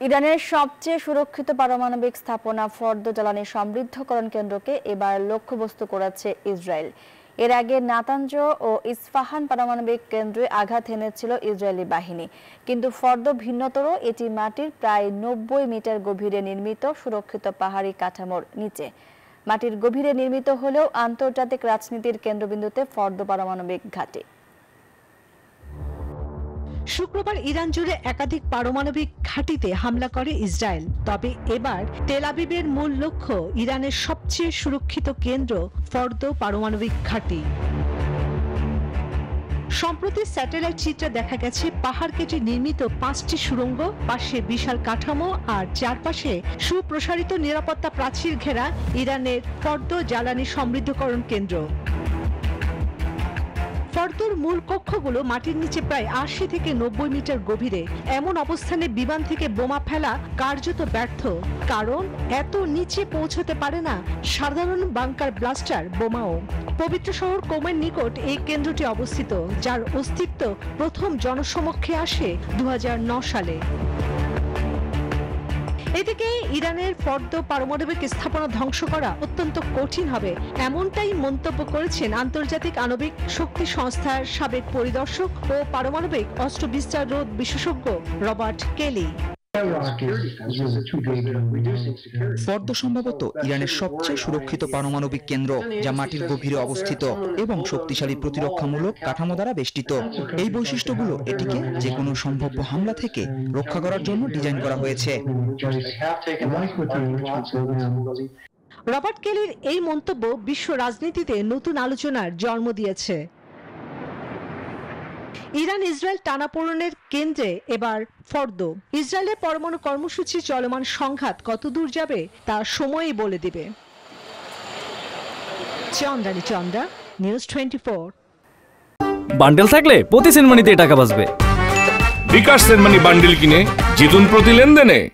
ইরানের সবচেয়ে সুরক্ষিত পারমাণবিক স্থাপনা ফর্দো জ্বালানি সমৃদ্ধকরণ কেন্দ্রকে এবার লক্ষ্যবস্তু করেছে ইসরায়েল। এর আগে নাতাঞ্জ ও ইস্পাহান পারমাণবিক কেন্দ্রে আঘাত হেনেছিল ইসরায়েলি বাহিনী, কিন্তু ফর্দো ভিন্নতর। এটি মাটির প্রায় ৯০ মিটার গভীরে নির্মিত সুরক্ষিত পাহাড়ি কাঠামোর নিচে। মাটির গভীরে নির্মিত হলেও আন্তর্জাতিক রাজনীতির কেন্দ্রবিন্দুতে ফর্দো পারমাণবিক ঘাঁটি। শুক্রবার ইরান জুড়ে একাধিক পারমাণবিক ঘাঁটিতে হামলা করে ইসরায়েল। তবে এবার তেল আবিবের মূল লক্ষ্য ইরানের সবচেয়ে সুরক্ষিত কেন্দ্র ফর্দো পারমাণবিক ঘাঁটি। সম্প্রতি স্যাটেলাইট চিত্রে দেখা গেছে পাহাড় কেটে নির্মিত ৫টি সুড়ঙ্গ, পাশে বিশাল কাঠামো আর চারপাশে সুপ্রসারিত নিরাপত্তা প্রাচীর ঘেরা ইরানের ফর্দো জ্বালানি সমৃদ্ধকরণ কেন্দ্র। ফর্দোর মূল কক্ষগুলো মাটির নিচে প্রায় ৮০ থেকে ৯০ মিটার গভীরে। এমন অবস্থানে বিমান থেকে বোমা ফেলা কার্যত ব্যর্থ, কারণ এত নিচে পৌঁছতে পারে না সাধারণ বাংকার ব্লাস্টার বোমাও। পবিত্র শহর কোমের নিকট এই কেন্দ্রটি অবস্থিত, যার অস্তিত্ব প্রথম জনসমক্ষে আসে ২০০৯ সালে। এদিকে ইরানের ফর্দো পারমাণবিক স্থাপনা ধ্বংস করা অত্যন্ত কঠিন হবে, এমনটাই মন্তব্য করেছেন আন্তর্জাতিক আণবিক শক্তি সংস্থার সাবেক পরিদর্শক ও পারমাণবিক অস্ত্র বিস্তার রোধ বিশেষজ্ঞ রবার্ট কেলি। ফর্দো সম্ভবত ইরানের সবচেয়ে সুরক্ষিত পারমাণবিক কেন্দ্র, যা মাটির গভীরে অবস্থিত এবং শক্তিশালী প্রতিরক্ষামূলক কাঠামো দ্বারা বেষ্টিত। এই বৈশিষ্ট্যগুলো এটিকে যে কোনো সম্ভাব্য হামলা থেকে রক্ষা করার জন্য ডিজাইন করা হয়েছে। রবার্ট কেলির এই মন্তব্য বিশ্ব রাজনীতিতে নতুন আলোচনার জন্ম দিয়েছে। ইরান ইসরায়েল টানাপোড়েনের কেন্দ্রে এবার ফর্দো। ইসরায়েলের পরমাণু কর্মসূচি চলমান সংঘাত কতদূর যাবে তা সময়ই বলে দিবে। চন্দ্রানী চন্দ্রা, নিউজ 24। বান্ডেল থাকলে প্রতি সেনমানিতে টাকা বাঁচবে। বিকাশ সেনমানি বান্ডেল কিনে জিতুন প্রতি লেনদেনে।